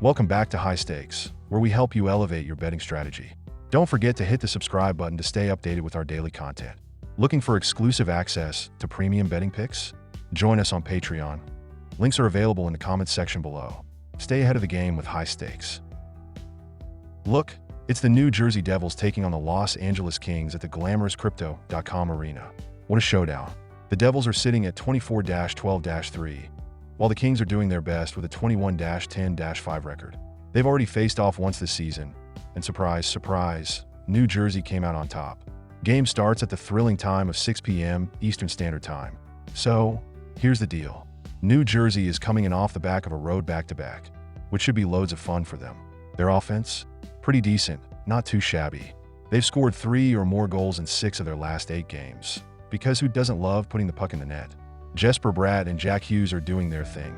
Welcome back to High Stakes, where we help you elevate your betting strategy. Don't forget to hit the subscribe button to stay updated with our daily content. Looking for exclusive access to premium betting picks? Join us on Patreon. Links are available in the comments section below. Stay ahead of the game with High Stakes. Look, it's the New Jersey Devils taking on the Los Angeles Kings at the glamorous Crypto.com arena. What a showdown. The Devils are sitting at 24-12-3, while the Kings are doing their best with a 21-10-5 record. They've already faced off once this season, and surprise, surprise, New Jersey came out on top. Game starts at the thrilling time of 6 p.m. Eastern Standard Time. So, here's the deal. New Jersey is coming in off the back of a road back-to-back, which should be loads of fun for them. Their offense? Pretty decent, not too shabby. They've scored 3 or more goals in 6 of their last 8 games, because who doesn't love putting the puck in the net? Jesper Bratt and Jack Hughes are doing their thing,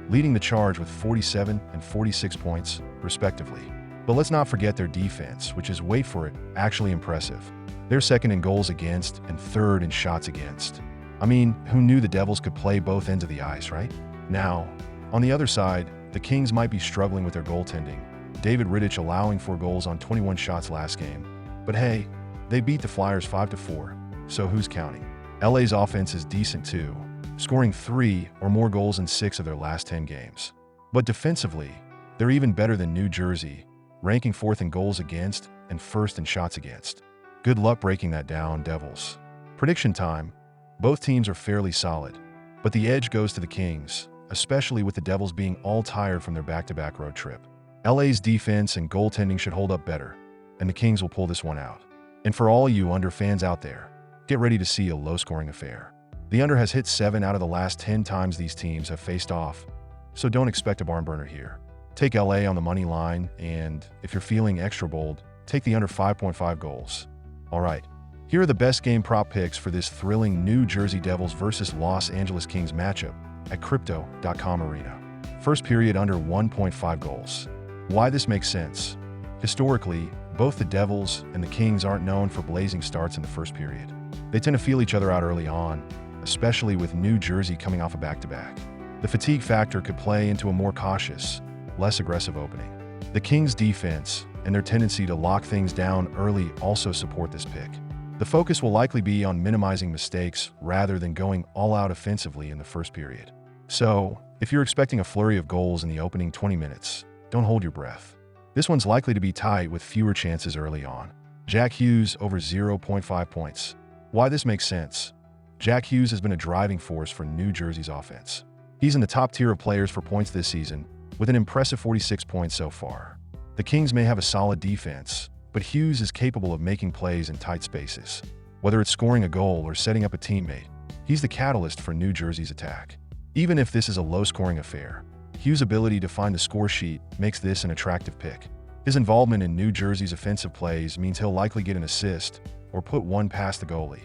leading the charge with 47 and 46 points, respectively. But let's not forget their defense, which is, wait for it, actually impressive. They're second in goals against and third in shots against. I mean, who knew the Devils could play both ends of the ice, right? Now, on the other side, the Kings might be struggling with their goaltending. David Rittich allowing 4 goals on 21 shots last game. But hey, they beat the Flyers 5-4, so who's counting? LA's offense is decent too, scoring 3 or more goals in 6 of their last 10 games. But defensively, they're even better than New Jersey, ranking 4th in goals against and 1st in shots against. Good luck breaking that down, Devils. Prediction time. Both teams are fairly solid, but the edge goes to the Kings, especially with the Devils being all tired from their back-to-back road trip. LA's defense and goaltending should hold up better, and the Kings will pull this one out. And for all you under fans out there, get ready to see a low-scoring affair. The under has hit 7 out of the last 10 times these teams have faced off, so don't expect a barn burner here. Take LA on the money line, and if you're feeling extra bold, take the under 5.5 goals. All right, here are the best game prop picks for this thrilling New Jersey Devils versus Los Angeles Kings matchup at Crypto.com arena. First period under 1.5 goals. Why this makes sense? Historically, both the Devils and the Kings aren't known for blazing starts in the first period. They tend to feel each other out early on, especially with New Jersey coming off a back-to-back. The fatigue factor could play into a more cautious, less aggressive opening. The Kings' defense and their tendency to lock things down early also support this pick. The focus will likely be on minimizing mistakes rather than going all-out offensively in the first period. So, if you're expecting a flurry of goals in the opening 20 minutes, don't hold your breath. This one's likely to be tight with fewer chances early on. Jack Hughes over 0.5 points. Why this makes sense? Jack Hughes has been a driving force for New Jersey's offense. He's in the top tier of players for points this season, with an impressive 46 points so far. The Kings may have a solid defense, but Hughes is capable of making plays in tight spaces. Whether it's scoring a goal or setting up a teammate, he's the catalyst for New Jersey's attack. Even if this is a low-scoring affair, Hughes' ability to find the score sheet makes this an attractive pick. His involvement in New Jersey's offensive plays means he'll likely get an assist or put one past the goalie,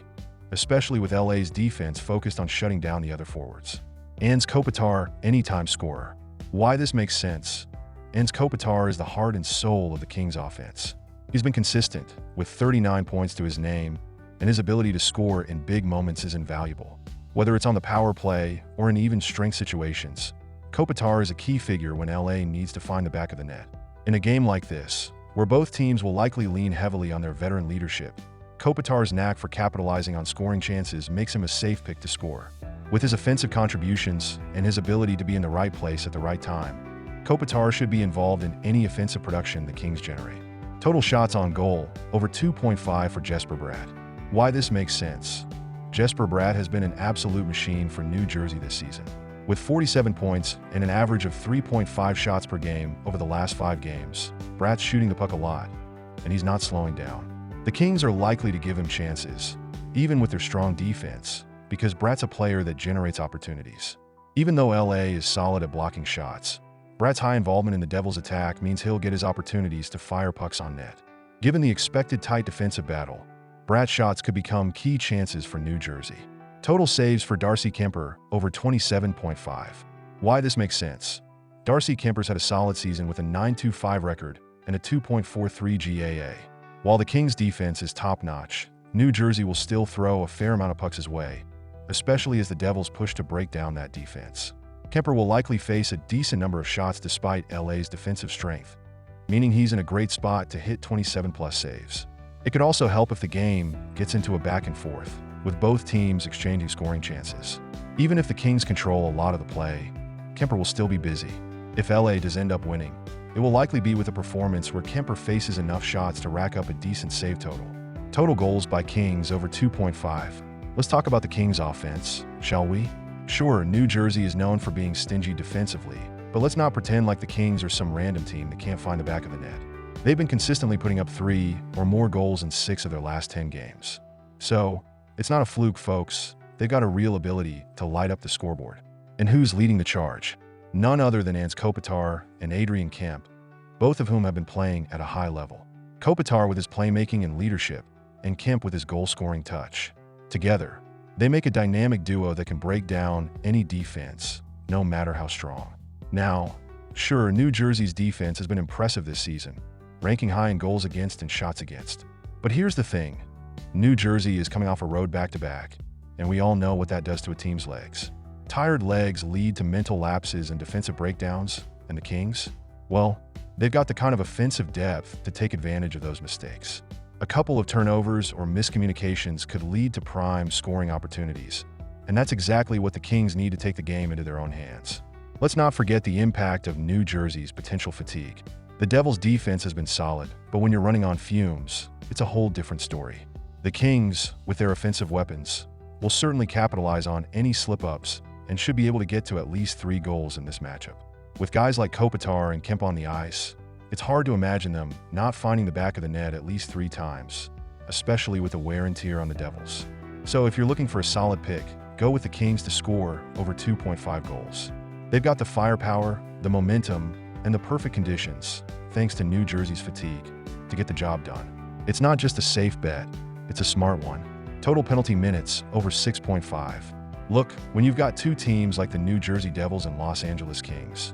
especially with LA's defense focused on shutting down the other forwards. Anze Kopitar, anytime scorer. Why this makes sense? Anze Kopitar is the heart and soul of the Kings' offense. He's been consistent, with 39 points to his name, and his ability to score in big moments is invaluable. Whether it's on the power play or in even strength situations, Kopitar is a key figure when LA needs to find the back of the net. In a game like this, where both teams will likely lean heavily on their veteran leadership, Kopitar's knack for capitalizing on scoring chances makes him a safe pick to score. With his offensive contributions and his ability to be in the right place at the right time, Kopitar should be involved in any offensive production the Kings generate. Total shots on goal, over 2.5 for Jesper Bratt. Why this makes sense? Jesper Bratt has been an absolute machine for New Jersey this season. With 47 points and an average of 3.5 shots per game over the last 5 games, Bratt's shooting the puck a lot, and he's not slowing down. The Kings are likely to give him chances, even with their strong defense, because Bratt's a player that generates opportunities. Even though LA is solid at blocking shots, Bratt's high involvement in the Devils' attack means he'll get his opportunities to fire pucks on net. Given the expected tight defensive battle, Bratt's shots could become key chances for New Jersey. Total saves for Darcy Kuemper, over 27.5. Why this makes sense? Darcy Kuemper's had a solid season with a 9.25 record and a 2.43 GAA. While the Kings' defense is top-notch, New Jersey will still throw a fair amount of pucks his way, especially as the Devils push to break down that defense. Kemper will likely face a decent number of shots despite LA's defensive strength, meaning he's in a great spot to hit 27-plus saves. It could also help if the game gets into a back and forth, with both teams exchanging scoring chances. Even if the Kings control a lot of the play, Kemper will still be busy. If LA does end up winning, it will likely be with a performance where Kemper faces enough shots to rack up a decent save total. Total goals by Kings over 2.5. Let's talk about the Kings offense, shall we? Sure, New Jersey is known for being stingy defensively, but let's not pretend like the Kings are some random team that can't find the back of the net. They've been consistently putting up 3 or more goals in 6 of their last 10 games. So, it's not a fluke, folks. They've got a real ability to light up the scoreboard. And who's leading the charge? None other than Anze Kopitar and Adrian Kemp, both of whom have been playing at a high level. Kopitar with his playmaking and leadership, and Kemp with his goal-scoring touch. Together, they make a dynamic duo that can break down any defense, no matter how strong. Now, sure, New Jersey's defense has been impressive this season, ranking high in goals against and shots against. But here's the thing. New Jersey is coming off a road back-to-back, and we all know what that does to a team's legs. Tired legs lead to mental lapses and defensive breakdowns, and the Kings? Well, they've got the kind of offensive depth to take advantage of those mistakes. A couple of turnovers or miscommunications could lead to prime scoring opportunities, and that's exactly what the Kings need to take the game into their own hands. Let's not forget the impact of New Jersey's potential fatigue. The Devils' defense has been solid, but when you're running on fumes, it's a whole different story. The Kings, with their offensive weapons, will certainly capitalize on any slip-ups and should be able to get to at least 3 goals in this matchup. With guys like Kopitar and Kemp on the ice, it's hard to imagine them not finding the back of the net at least 3 times, especially with the wear and tear on the Devils. So if you're looking for a solid pick, go with the Kings to score over 2.5 goals. They've got the firepower, the momentum, and the perfect conditions, thanks to New Jersey's fatigue, to get the job done. It's not just a safe bet, it's a smart one. Total penalty minutes over 6.5. Look, when you've got 2 teams like the New Jersey Devils and Los Angeles Kings,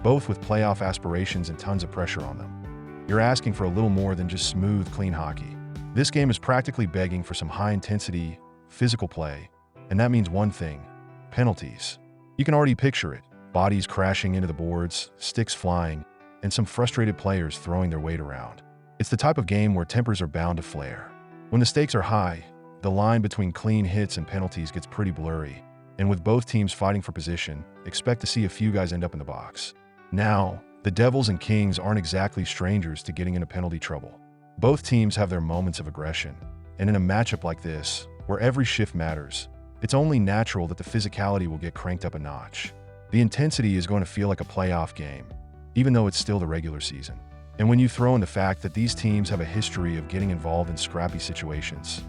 both with playoff aspirations and tons of pressure on them, you're asking for a little more than just smooth, clean hockey. This game is practically begging for some high-intensity, physical play, and that means one thing: penalties. You can already picture it: bodies crashing into the boards, sticks flying, and some frustrated players throwing their weight around. It's the type of game where tempers are bound to flare. When the stakes are high, the line between clean hits and penalties gets pretty blurry, and with both teams fighting for position, expect to see a few guys end up in the box. Now, the Devils and Kings aren't exactly strangers to getting into penalty trouble. Both teams have their moments of aggression, and in a matchup like this, where every shift matters, it's only natural that the physicality will get cranked up a notch. The intensity is going to feel like a playoff game, even though it's still the regular season. And when you throw in the fact that these teams have a history of getting involved in scrappy situations,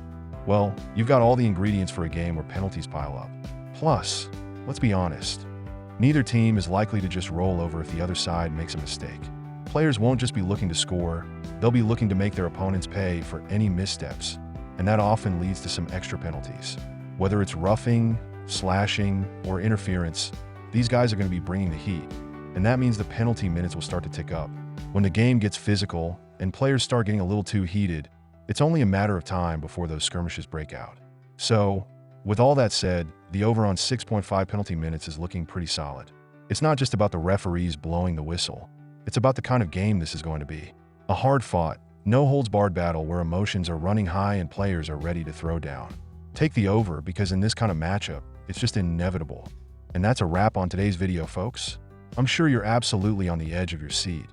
well, you've got all the ingredients for a game where penalties pile up. Plus, let's be honest, neither team is likely to just roll over if the other side makes a mistake. Players won't just be looking to score, they'll be looking to make their opponents pay for any missteps, and that often leads to some extra penalties. Whether it's roughing, slashing, or interference, these guys are going to be bringing the heat, and that means the penalty minutes will start to tick up. When the game gets physical and players start getting a little too heated, it's only a matter of time before those skirmishes break out. So, with all that said, the over on 6.5 penalty minutes is looking pretty solid. It's not just about the referees blowing the whistle. It's about the kind of game this is going to be. A hard-fought, no-holds-barred battle where emotions are running high and players are ready to throw down. Take the over, because in this kind of matchup, it's just inevitable. And that's a wrap on today's video, folks. I'm sure you're absolutely on the edge of your seat,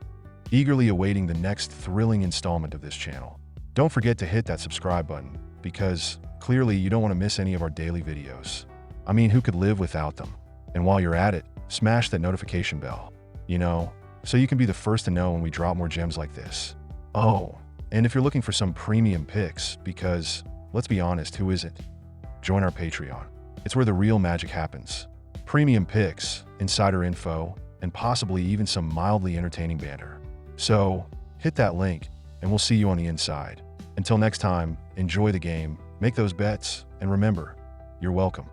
eagerly awaiting the next thrilling installment of this channel. Don't forget to hit that subscribe button, because clearly you don't want to miss any of our daily videos. I mean, who could live without them? And while you're at it, smash that notification bell, so you can be the first to know when we drop more gems like this. Oh, and if you're looking for some premium picks, because, let's be honest, who isn't? Join our Patreon. It's where the real magic happens. Premium picks, insider info, and possibly even some mildly entertaining banter. So, hit that link, and we'll see you on the inside. Until next time, enjoy the game, make those bets, and remember, you're welcome.